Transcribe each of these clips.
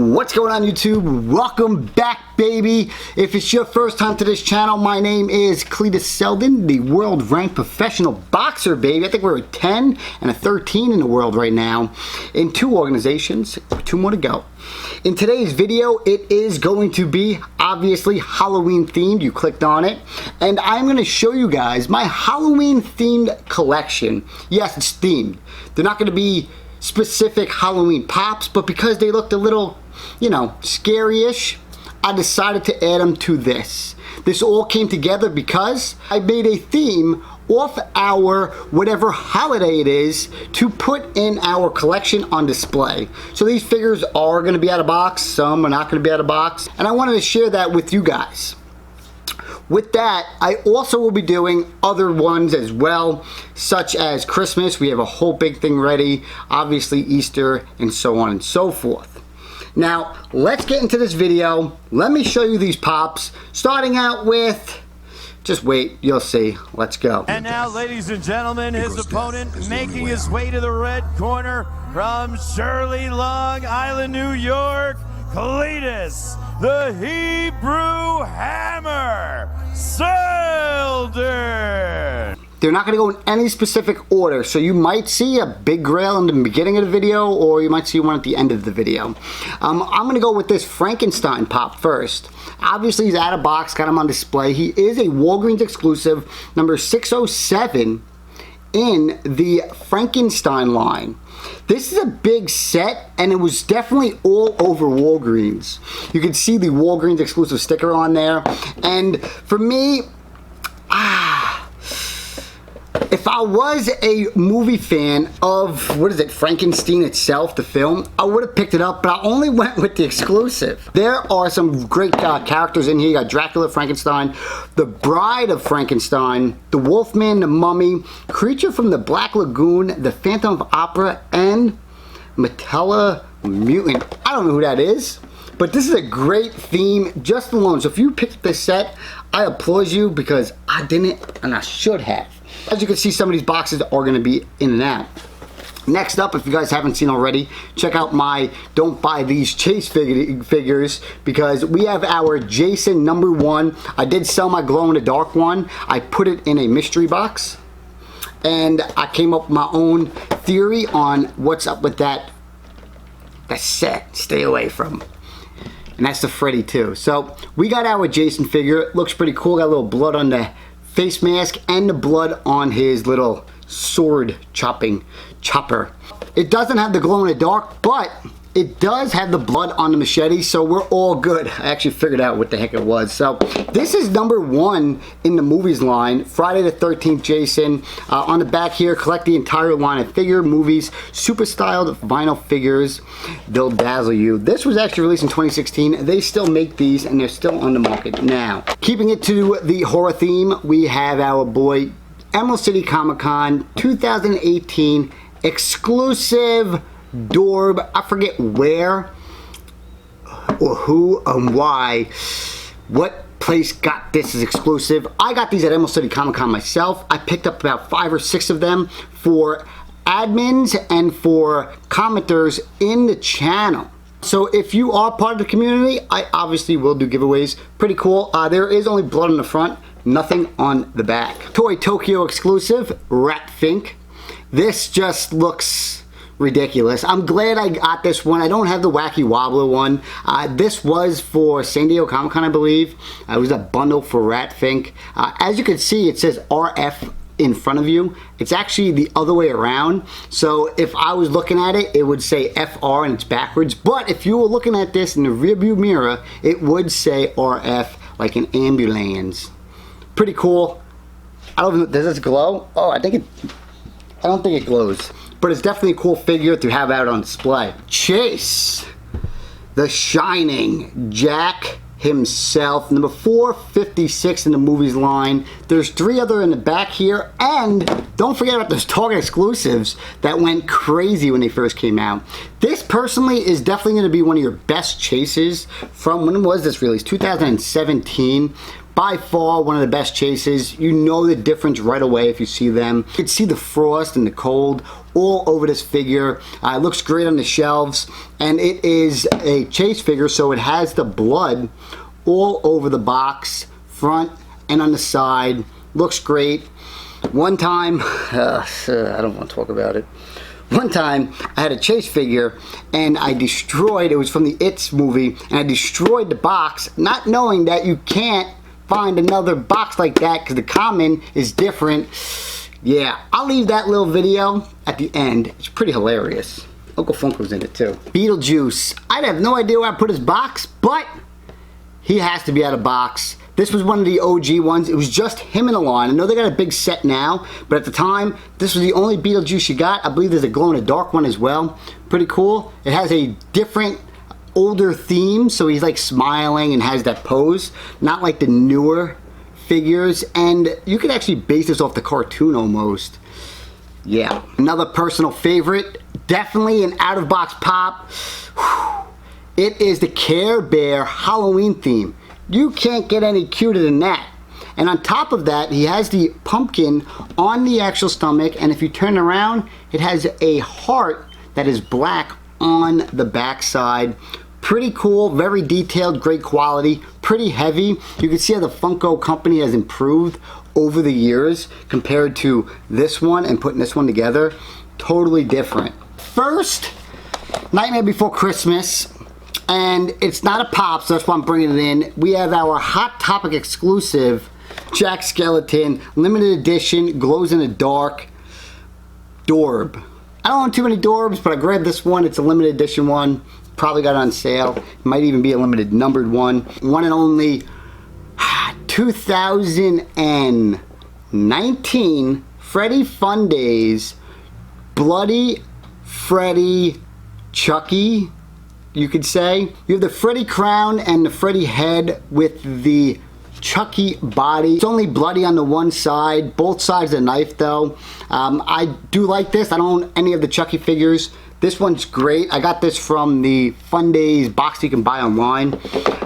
What's going on, YouTube? Welcome back, baby. If it's your first time to this channel, my name is CLETUS Selden, the world-ranked professional boxer, baby. I think we're a 10 and a 13 in the world right now in 2 organizations, 2 more to go. In today's video, it is going to be obviously Halloween themed. You clicked on it, and I'm going to show you guys my Halloween themed collection. Yes, it's themed. They're not going to be specific Halloween pops, but because they looked a little, you know, scary-ish, I decided to add them to this. This all came together because I made a theme off our whatever holiday it is to put in our collection on display. So these figures are going to be out of box, some are not going to be out of box, and I wanted to share that with you guys. With that, I also will be doing other ones as well, such as Christmas. We have a whole big thing ready, obviously Easter, and so on and so forth. Now, let's get into this video. Let me show you these pops, starting out with, just wait, you'll see. Let's go. And now, ladies and gentlemen, his opponent making his way to the red corner from Shirley, Long Island, New York, CLETUS, the Hebrew Hammer, Selden. They're not going to go in any specific order, so you might see a big grail in the beginning of the video, or you might see one at the end of the video. I'm going to go with this Frankenstein pop first. Obviously, he's out of box, got him on display. He is a Walgreens exclusive, number 607 in the Frankenstein line. This is a big set, and it was definitely all over Walgreens. You can see the Walgreens exclusive sticker on there, and for me, if I was a movie fan of, what is it, Frankenstein itself, the film, I would have picked it up, but I only went with the exclusive. There are some great characters in here. You got Dracula, Frankenstein, the Bride of Frankenstein, the Wolfman, the Mummy, Creature from the Black Lagoon, the Phantom of Opera, and Metella Mutant. I don't know who that is, but this is a great theme just alone. So if you picked this set, I applaud you because I didn't, and I should have. As you can see, some of these boxes are going to be in and out. Next up, if you guys haven't seen already, check out my Don't Buy These Chase figures, because we have our Jason #1. I did sell my glow-in-the-dark one. I put it in a mystery box, and I came up with my own theory on what's up with that set. Stay away from. And that's the Freddy too. So we got our Jason figure. It looks pretty cool. Got a little blood on the face mask and the blood on his little sword chopper. It doesn't have the glow in the dark, but it does have the blood on the machete, so we're all good. I actually figured out what the heck it was. So this is #1 in the movies line, Friday the 13th Jason. On the back here, collect the entire line of figure movies, super styled vinyl figures. They'll dazzle you. This was actually released in 2016. They still make these, and they're still on the market now. Keeping it to the horror theme, we have our boy Emerald City Comic Con 2018 exclusive Dorbz. I forget where or who and why, what place got this as exclusive. I got these at Emerald City Comic Con myself. I picked up about 5 or 6 of them for admins and for commenters in the channel. So if you are part of the community, I obviously will do giveaways. Pretty cool. There is only blood on the front, nothing on the back. Toy Tokyo exclusive, Rat Fink. This just looks ridiculous. I'm glad I got this one. I don't have the Wacky Wobbler one. This was for San Diego Comic Con, I believe. It was a bundle for Rat Fink. As you can see, it says RF in front of you. It's actually the other way around. So if I was looking at it, it would say FR and it's backwards. But if you were looking at this in the rearview mirror, it would say RF like an ambulance. Pretty cool. I don't know, does this glow? Oh, I don't think it glows. But it's definitely a cool figure to have out on display. Chase, the Shining, Jack himself, number 456 in the movies line. There's 3 other in the back here, and don't forget about those Target exclusives that went crazy when they first came out. This personally is definitely going to be one of your best chases from, when was this released? 2017. By far one of the best chases. You know the difference right away if you see them. You can see the frost and the cold all over this figure. It looks great on the shelves, and it is a chase figure, so it has the blood all over the box, front and on the side. Looks great. One time, I don't want to talk about it. One time, I had a chase figure, and I destroyed, it was from the It's movie, and I destroyed the box, not knowing that you can't find another box like that, because the common is different. Yeah, I'll leave that little video at the end. It's pretty hilarious. Uncle Funko's in it too. Beetlejuice. I have no idea where I put his box, but he has to be out of box. This was one of the OG ones. It was just him in the line. I know they got a big set now, but at the time, this was the only Beetlejuice you got. I believe there's a glow-in-the-dark one as well. Pretty cool. It has a different, older theme, so he's like smiling and has that pose. Not like the newer figures, and you could actually base this off the cartoon almost. Yeah. Another personal favorite, definitely an out-of-box pop. It is the Care Bear Halloween theme. You can't get any cuter than that. And on top of that, he has the pumpkin on the actual stomach, and if you turn around, it has a heart that is black on the back side. Pretty cool, very detailed, great quality, pretty heavy. You can see how the Funko company has improved over the years compared to this one and putting this one together. Totally different. First, Nightmare Before Christmas. And it's not a pop, so that's why I'm bringing it in. We have our Hot Topic exclusive Jack Skeleton, limited edition, glows in the dark, Dorbz. I don't want too many Dorbz, but I grabbed this one. It's a limited edition one. Probably got it on sale. It might even be a limited numbered one. One and only 2019 Freddy Fun Days Bloody Freddy Chucky, you could say. You have the Freddy crown and the Freddy head with the Chucky body. It's only bloody on the one side, both sides of the knife though. I do like this. I don't own any of the Chucky figures. This one's great. I got this from the Fun Days box you can buy online.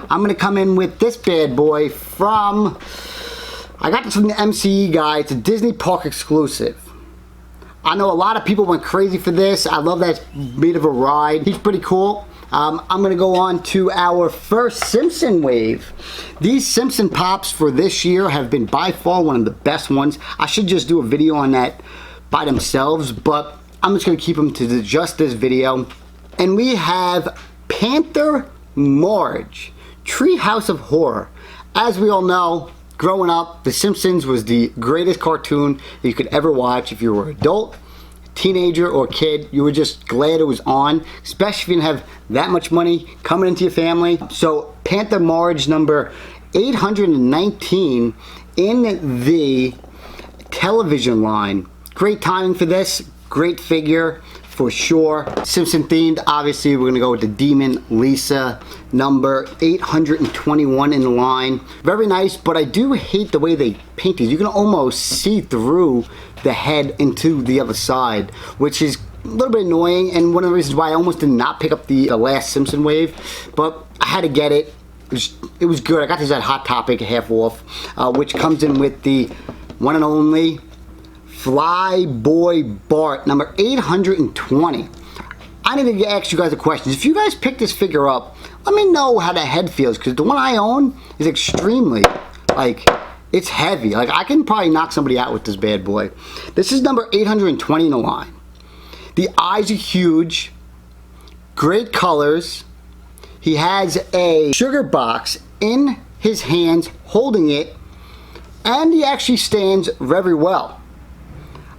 I'm gonna come in with this bad boy from, I got this from the MCE guy. It's a Disney Park exclusive. I know a lot of people went crazy for this. I love that it's made of a ride. He's pretty cool. I'm gonna go on to our first Simpson wave. These Simpson pops for this year have been by far one of the best ones. I should just do a video on that by themselves, but I'm just gonna keep them to just this video. And we have Panther Marge, Treehouse of Horror. As we all know, growing up, The Simpsons was the greatest cartoon that you could ever watch. If you were an adult, teenager, or kid, you were just glad it was on, especially if you didn't have that much money coming into your family. So Panther Marge number 819 in the television line. Great timing for this, great figure for sure. Simpson themed, obviously we're gonna go with the Demon Lisa number 821 in the line. Very nice, but I do hate the way they paint these. You can almost see through the head into the other side, which is a little bit annoying, and one of the reasons why I almost did not pick up the last Simpson wave, but I had to get it. It was good. I got this at Hot Topic, half off, which comes in with the one and only Fly Boy Bart, number 820. I need to ask you guys a question. If you guys pick this figure up, let me know how the head feels, because the one I own is extremely, like, it's heavy. Like, I can probably knock somebody out with this bad boy. This is number 820 in the line. The eyes are huge, great colors. He has a sugar box in his hands holding it, and he actually stands very well.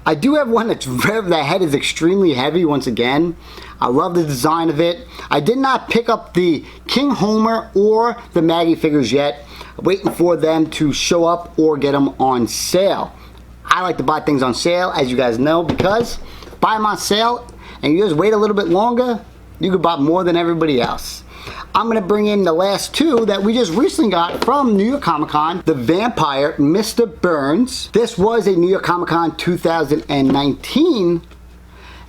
I do have one that's the head is extremely heavy once again. I love the design of it. I did not pick up the King Homer or the Maggie figures yet. I'm waiting for them to show up or get them on sale. I like to buy things on sale, as you guys know, because buy them on sale and you just wait a little bit longer, you could buy more than everybody else. I'm gonna bring in the last two that we just recently got from New York Comic Con. The Vampire, Mr. Burns. This was a New York Comic Con 2019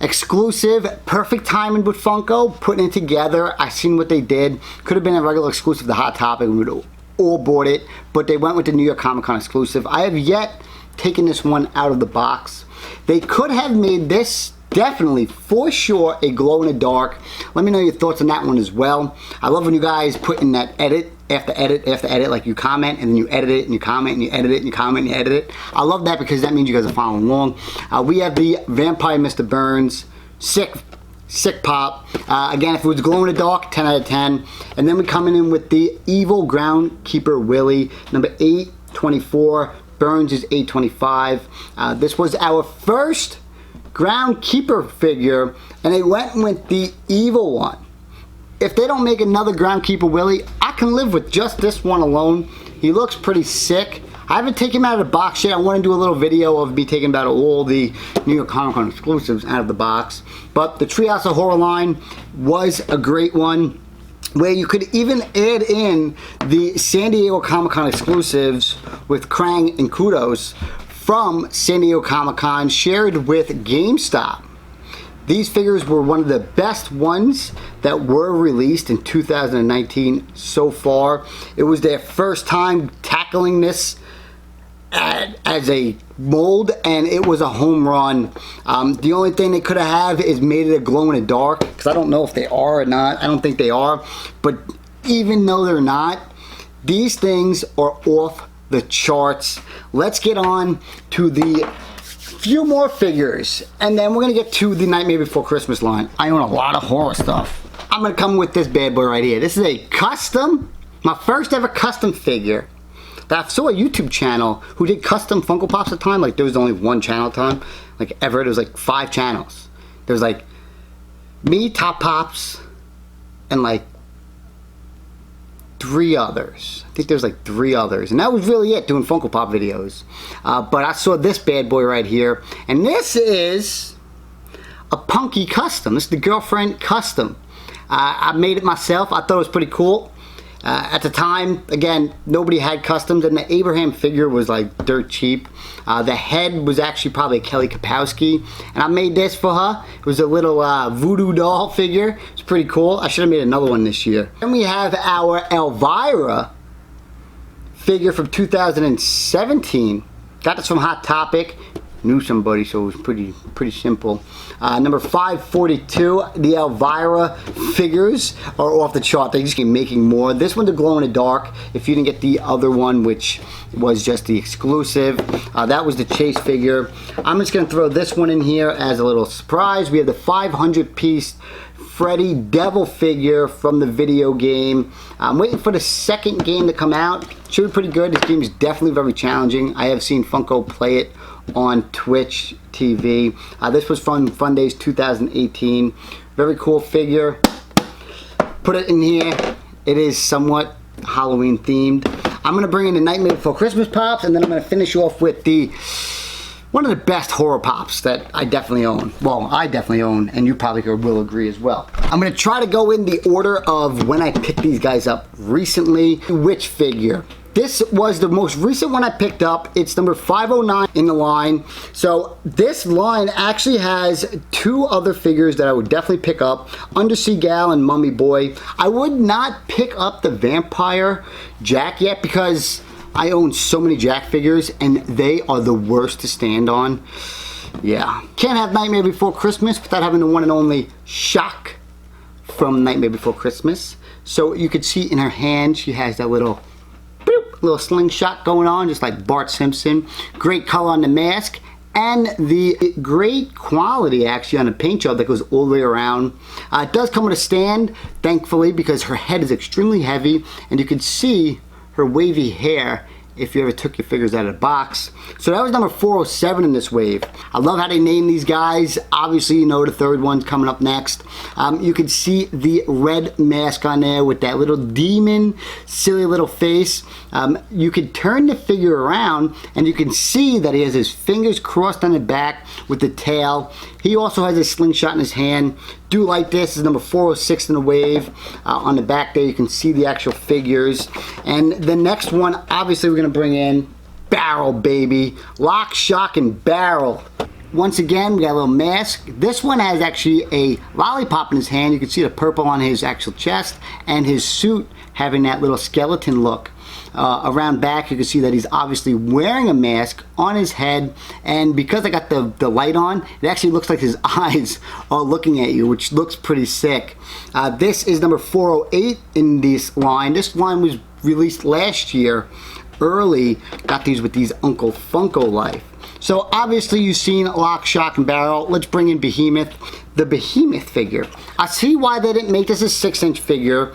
exclusive. Perfect timing with Funko, putting it together. I seen what they did. Could have been a regular exclusive to Hot Topic. We would have all bought it, but they went with the New York Comic Con exclusive. I have yet taken this one out of the box. They could have made this definitely, for sure, a glow in the dark. Let me know your thoughts on that one as well. I love when you guys put in that edit after edit after edit, like you comment and then you edit it and you comment and you edit it and you comment and you edit it. I love that because that means you guys are following along. We have the Vampire Mr. Burns, sick pop. Again, if it was glow in the dark, 10 out of 10. And then we're coming in with the Evil Groundkeeper Willie, number 824. Burns is 825. This was our first Groundkeeper figure, and they went with the evil one. If they don't make another Groundkeeper Willie, I can live with just this one alone. He looks pretty sick. I haven't taken him out of the box yet. I want to do a little video of me taking about all the New York Comic Con exclusives out of the box. But the Treehouse of Horror line was a great one, where you could even add in the San Diego Comic Con exclusives with Krang and Kudos from San Diego Comic Con, shared with GameStop. These figures were one of the best ones that were released in 2019 so far. It was their first time tackling this as a mold, and it was a home run. The only thing they could have is made it a glow in the dark, because I don't know if they are or not. I don't think they are, but even though they're not, these things are off the charts. Let's get on to the few more figures, and then we're gonna get to the Nightmare Before Christmas line. I own a lot of horror stuff. I'm gonna come with this bad boy right here. This is a custom, my first ever custom figure. I saw a YouTube channel who did custom Funko Pops at the time. Like, there was only one channel at the time, like ever. There was like 5 channels. There was like me, Top Pops, and like 3 others. I think there was like 3 others, and that was really it, doing Funko Pop videos. But I saw this bad boy right here, and this is a Punky custom. This is the Girlfriend custom. I made it myself. I thought it was pretty cool. At the time, again, nobody had customs, and the Abraham figure was like dirt cheap. The head was actually probably Kelly Kapowski, and I made this for her. It was a little voodoo doll figure. It's pretty cool. I should have made another one this year. Then we have our Elvira figure from 2017. Got this from Hot Topic. Knew somebody, so it was pretty simple. Number 542, the Elvira figures are off the chart. They just keep making more. This one's a glow in the dark. If you didn't get the other one, which was just the exclusive, that was the Chase figure. I'm just gonna throw this one in here as a little surprise. We have the 500-piece Freddy Devil figure from the video game. I'm waiting for the second game to come out. Should be pretty good. This game is definitely very challenging. I have seen Funko play it on Twitch TV. This was from Fun Days 2018. Very cool figure. Put it in here. It is somewhat Halloween themed. I'm going to bring in the Nightmare Before Christmas Pops, and then I'm going to finish off with the one of the best horror pops that I definitely own. Well, I definitely own, and you probably will agree as well. I'm going to try to go in the order of when I picked these guys up recently. Which figure? This was the most recent one I picked up. It's number 509 in the line. So this line actually has 2 other figures that I would definitely pick up. Undersea Gal and Mummy Boy. I would not pick up the Vampire Jack yet because I own so many Jack figures and they are the worst to stand on. Yeah. Can't have Nightmare Before Christmas without having the one and only Shock from Nightmare Before Christmas. So you could see in her hand, she has that little slingshot going on, just like Bart Simpson. Great color on the mask, and the great quality actually on the paint job that goes all the way around. It does come with a stand, thankfully, because her head is extremely heavy, and you can see her wavy hair if you ever took your figures out of the box. So that was number 407 in this wave. I love how they name these guys. Obviously, you know the third one's coming up next. You can see the red mask on there with that little demon, silly little face. You can turn the figure around and you can see that he has his fingers crossed on the back with the tail. He also has a slingshot in his hand. Do like this. This is number 406 in the wave. On the back there you can see the actual figures. And the next one, obviously, we're going to bring in Barrel, baby. Lock, Shock, and Barrel. Once again, we got a little mask. This one has actually a lollipop in his hand. You can see the purple on his actual chest and his suit having that little skeleton look. around back, you can see that he's obviously wearing a mask on his head, and because I got the light on, it actually looks like his eyes are looking at you, which looks pretty sick. This is number 408 in this line. This line was released last year, early. Got these with these Uncle Funko Life. So obviously you've seen Lock, Shock, and Barrel. Let's bring in Behemoth, the Behemoth figure. I see why they didn't make this a 6-inch figure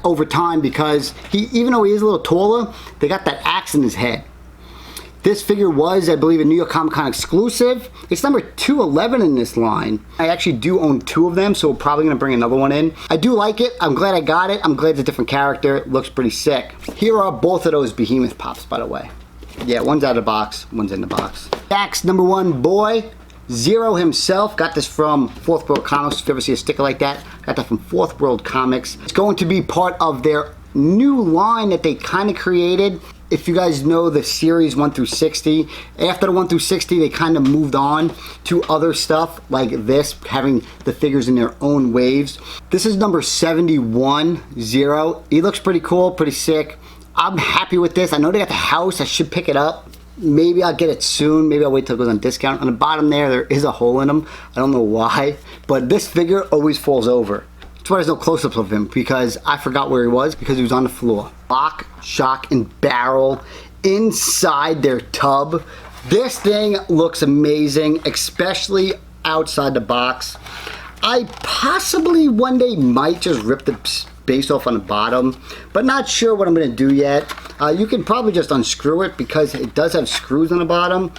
over time, because even though he is a little taller, they got that axe in his head. This figure was, I believe, a New York Comic Con exclusive. It's number 211 in this line. I actually do own 2 of them, so we're probably going to bring another one in. I do like it. I'm glad I got it. I'm glad it's a different character. It looks pretty sick. Here are both of those Behemoth pops, by the way. Yeah, one's out of the box, one's in the box. Jack's number 1 boy, Zero himself. Got this from Fourth World Comics. If you ever see a sticker like that, got that from Fourth World Comics. It's going to be part of their new line that they kind of created. If you guys know the series 1 through 60, after the 1 through 60, they kind of moved on to other stuff like this, having the figures in their own waves. This is number 71, Zero. He looks pretty cool, pretty sick. I'm happy with this. I know they got the house. I should pick it up. Maybe I'll get it soon. Maybe I'll wait till it goes on discount. On the bottom there is a hole in him. I don't know why, but this figure always falls over. That's why there's no close-ups of him, because I forgot where he was because he was on the floor. Lock, Shock, and Barrel inside their tub. This thing looks amazing, especially outside the box. I possibly one day might just rip the base off on the bottom, but not sure what I'm going to do yet. You can probably just unscrew it because it does have screws on the bottom.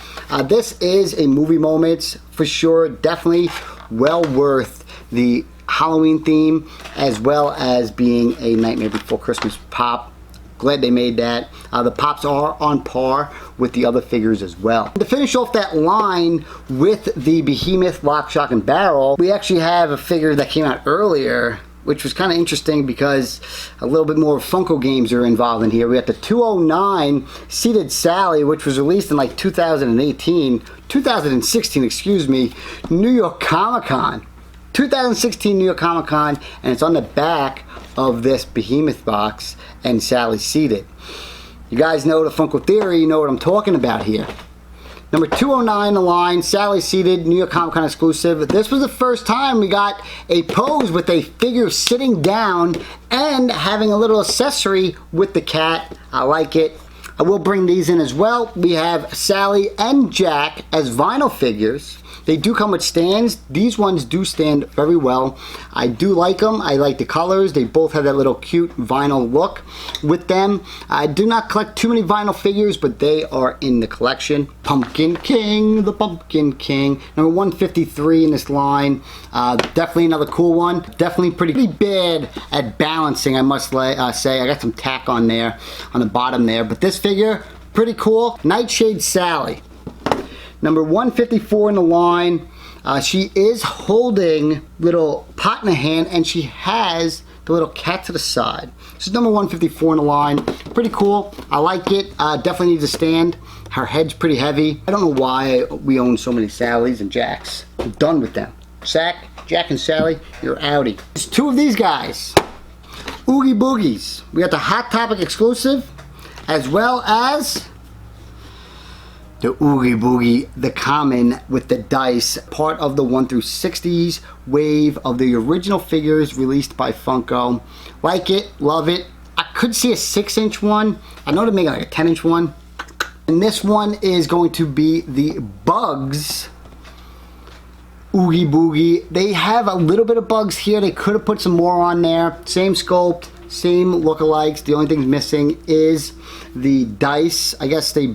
This is a movie moments for sure. Definitely well worth the Halloween theme, as well as being a Nightmare Before Christmas pop. Glad they made that. The pops are on par with the other figures as well. To finish off that line with the Behemoth, Lock, Shock, and Barrel, we actually have a figure that came out earlier, which was kind of interesting because a little bit more Funko games are involved in here. We got the 209 Seated Sally, which was released in like 2016, excuse me, New York Comic Con. 2016 New York Comic Con, and it's on the back of this Behemoth box and Sally seated. You guys know the Funko theory, you know what I'm talking about here. Number 209 in the line, Sally seated, New York Comic Con exclusive. This was the first time we got a pose with a figure sitting down and having a little accessory with the cat. I like it. I will bring these in as well. We have Sally and Jack as vinyl figures. They do come with stands. These ones do stand very well. I do like them. I like the colors. They both have that little cute vinyl look with them. I do not collect too many vinyl figures, but they are in the collection. Pumpkin King, the Pumpkin King. Number 153 in this line. Definitely another cool one. Definitely pretty bad at balancing, I must say. I got some tack on there, on the bottom there. But this figure, pretty cool. Nightshade Sally. Number 154 in the line. She is holding little pot in her hand, and she has the little cat to the side. This is number 154 in the line. Pretty cool. I like it. Definitely needs a stand. Her head's pretty heavy. I don't know why we own so many Sallys and Jacks. I'm done with them. Jack and Sally, you're outie. There's 2 of these guys. Oogie Boogies. We got the Hot Topic exclusive, as well as the Oogie Boogie, the common with the dice, part of the 1 through 60s wave of the original figures released by Funko. Like it, love it. I could see a 6-inch one. I know they're making like a 10-inch one. And this one is going to be the Bugs Oogie Boogie. They have a little bit of bugs here. They could have put some more on there. Same sculpt, same lookalikes. The only thing missing is the dice. I guess they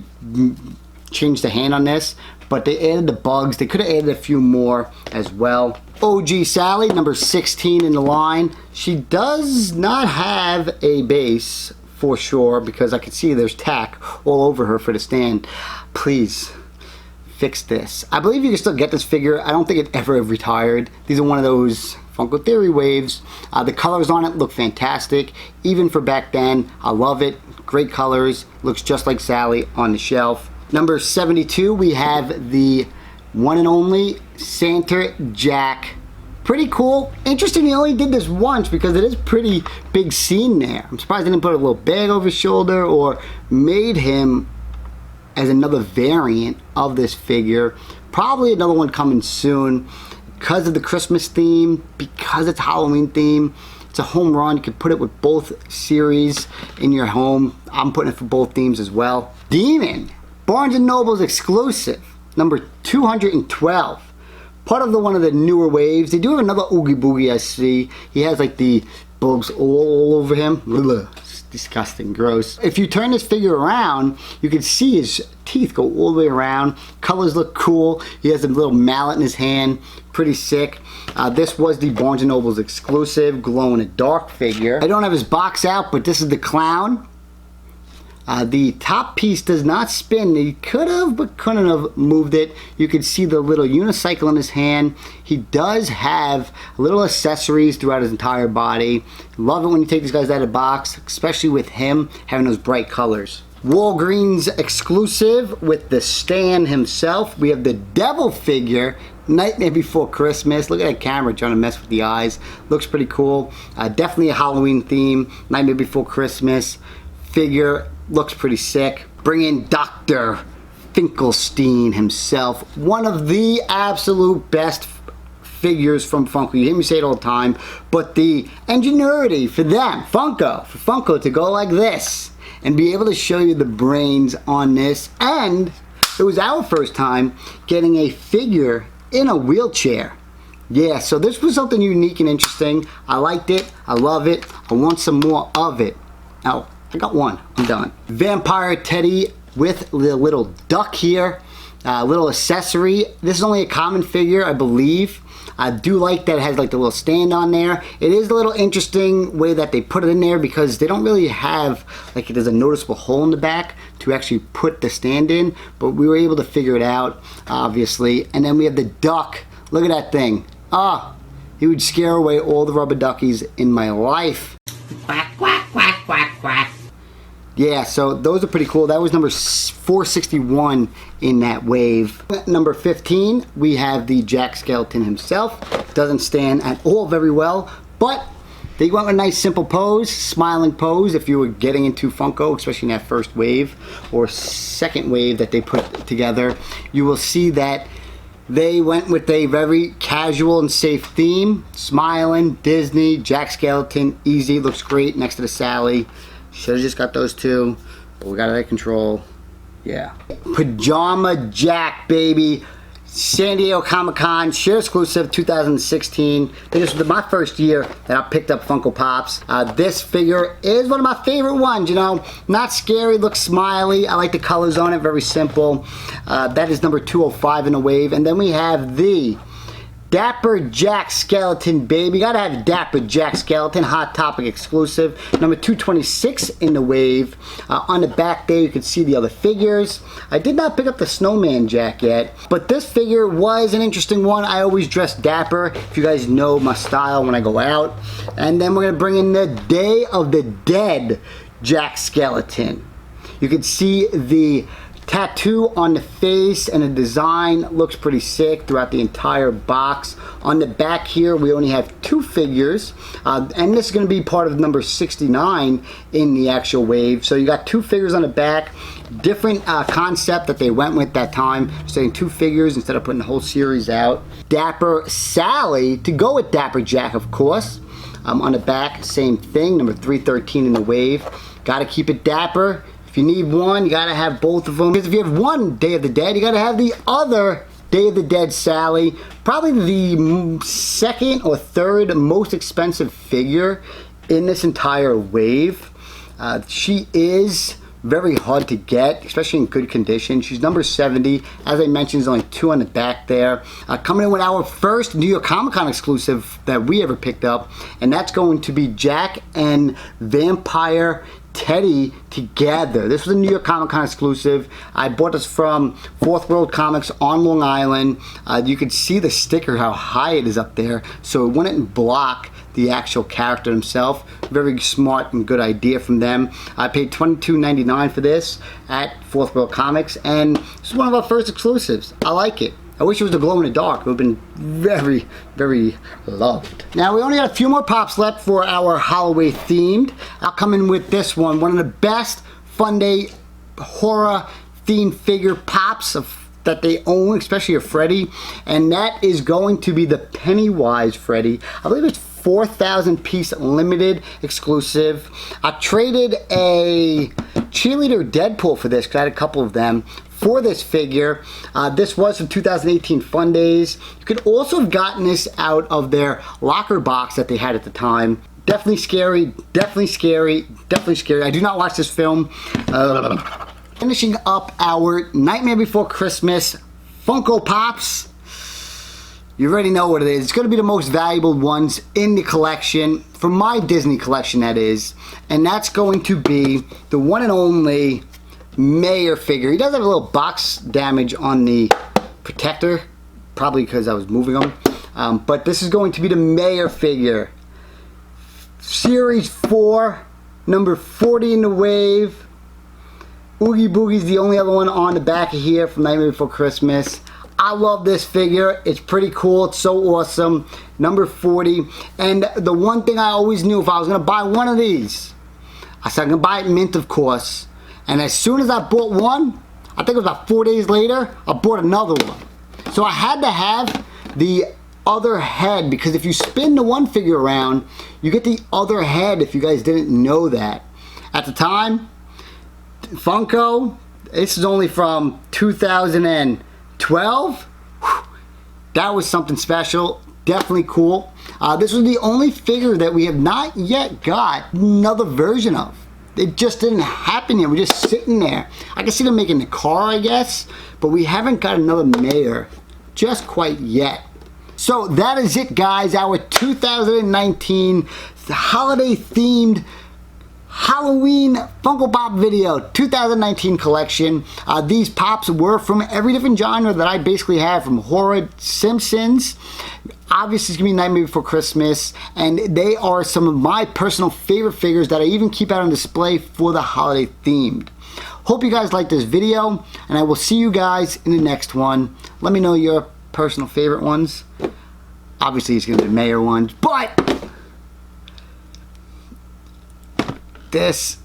changed the hand on this, but they added the bugs. They could have added a few more as well. OG Sally, number 16 in the line. She does not have a base for sure, because I can see there's tack all over her for the stand. Please fix this. I believe you can still get this figure. I don't think it ever retired. These are one of those Funko Theory waves. The colors on it look fantastic, even for back then. I love it. Great colors. Looks just like Sally on the shelf. Number 72, we have the one and only Santa Jack Pretty cool. Interesting he only did this once because it is pretty big scene there. I'm surprised they didn't put a little bag over his shoulder or made him as another variant of this figure. Probably another one coming soon because of the Christmas theme, because it's Halloween theme. It's a home run. You can put it with both series in your home. I'm putting it for both themes as well. Demon, Barnes & Noble's exclusive, number 212. Part of one of the newer waves. They do have another Oogie Boogie I see. He has like the bugs all over him. Ugh, it's disgusting, gross. If you turn this figure around, you can see his teeth go all the way around. Colors look cool. He has a little mallet in his hand. Pretty sick. This was the Barnes & Noble's exclusive glow-in-the-dark figure. I don't have his box out, but this is the clown. The top piece does not spin. He could have, but couldn't have moved it. You can see the little unicycle in his hand. He does have little accessories throughout his entire body. Love it when you take these guys out of the box, especially with him having those bright colors. Walgreens exclusive with the Stan himself. We have the Devil figure, Nightmare Before Christmas. Look at that camera trying to mess with the eyes. Looks pretty cool. Definitely a Halloween theme. Nightmare Before Christmas figure. Looks pretty sick. Bring in Dr. Finklestein himself. One of the absolute best figures from Funko. You hear me say it all the time, but the ingenuity for them, for Funko to go like this and be able to show you the brains on this. And it was our first time getting a figure in a wheelchair. Yeah, so this was something unique and interesting. I liked it. I love it. I want some more of it. Now, I got one. I'm done. Vampire Teddy with the little duck here. Little accessory. This is only a common figure, I believe. I do like that it has like the little stand on there. It is a little interesting way that they put it in there because they don't really have, like, there's a noticeable hole in the back to actually put the stand in, but we were able to figure it out, obviously. And then we have the duck. Look at that thing. Ah, he would scare away all the rubber duckies in my life. Quack, quack, quack, quack, quack. Yeah, so those are pretty cool. That was number 461 in that wave. Number 15, we have the Jack Skellington himself. Doesn't stand at all very well, but they went with a nice simple pose, smiling pose if you were getting into Funko, especially in that first wave or second wave that they put together. You will see that they went with a very casual and safe theme. Smiling, Disney, Jack Skellington, easy, looks great next to the Sally. Should have just got those two, but we got it under control. Yeah. Pajama Jack, baby. San Diego Comic-Con, share exclusive 2016. I think this was my first year that I picked up Funko Pops. This figure is one of my favorite ones, you know. Not scary, looks smiley. I like the colors on it, very simple. That is number 205 in the wave. And then we have the Dapper Jack Skellington, baby. Gotta have Dapper Jack Skellington, Hot Topic exclusive. Number 226 in the wave. On the back there, you can see the other figures. I did not pick up the Snowman Jack yet, but this figure was an interesting one. I always dress dapper, if you guys know my style when I go out. And then we're gonna bring in the Day of the Dead Jack Skellington. You can see the tattoo on the face, and the design looks pretty sick throughout the entire box. On the back here, we only have two figures, and this is going to be part of number 69 in the actual wave. So you got two figures on the back. Different concept that they went with that time, saying two figures instead of putting the whole series out. Dapper Sally to go with Dapper Jack, of course. On the back, same thing, number 313 in the wave. Got to keep it dapper. If you need one, you gotta have both of them. Because if you have one Day of the Dead, you gotta have the other Day of the Dead Sally. Probably the second or third most expensive figure in this entire wave. She is very hard to get, especially in good condition. She's number 70. As I mentioned, there's only two on the back there. Coming in with our first New York Comic Con exclusive that we ever picked up, and that's going to be Jack and Vampire Teddy together. This was a New York Comic Con exclusive. I bought this from Fourth World Comics on Long Island. You can see the sticker, how high it is up there, so it wouldn't block the actual character himself. Very smart and good idea from them. I paid $22.99 for this at Fourth World Comics, and this is one of our first exclusives. I like it. I wish it was the glow in the dark. It would have been very, very loved. Now, we only got a few more pops left for our Halloween themed. I'll come in with this one. One of the best Fun Day horror themed figure pops that they own, especially a Freddy. And that is going to be the Pennywise Freddy. I believe it's 4,000 piece limited exclusive. I traded a cheerleader Deadpool for this because I had a couple of them for this figure. This was from 2018 Fun Days. You could also have gotten this out of their locker box that they had at the time. Definitely scary, definitely scary, definitely scary. I do not watch this film. Finishing up our Nightmare Before Christmas Funko Pops. You already know what it is. It's going to be the most valuable ones in the collection, from my Disney collection that is, and that's going to be the one and only Mayor figure. He does have a little box damage on the protector, probably because I was moving him, but this is going to be the Mayor figure. Series 4, number 40 in the wave. Oogie Boogie's the only other one on the back of here from Nightmare Before Christmas. I love this figure. It's pretty cool. It's so awesome. Number 40. And the one thing I always knew, if I was going to buy one of these, I said I'm going to buy it mint, of course. And as soon as I bought one, I think it was about 4 days later, I bought another one. So I had to have the other head, because if you spin the one figure around, you get the other head, if you guys didn't know that. At the time, Funko, this is only from 2012. That was something special. Definitely cool. This was the only figure that we have not yet got another version of. It just didn't happen yet. We're just sitting there. I can see them making the car, I guess, but we haven't got another Mayor just quite yet. So that is it, guys. Our 2019 holiday themed Halloween Funko Pop video 2019 collection. These pops were from every different genre that I basically have, from horror, Simpsons, obviously it's gonna be Nightmare Before Christmas, and they are some of my personal favorite figures that I even keep out on display for the holiday themed. Hope you guys liked this video, and I will see you guys in the next one. Let me know your personal favorite ones. Obviously it's gonna be the Mayor ones, but this,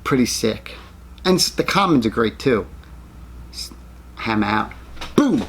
pretty sick. And the comments are great too. Ham out. Boom!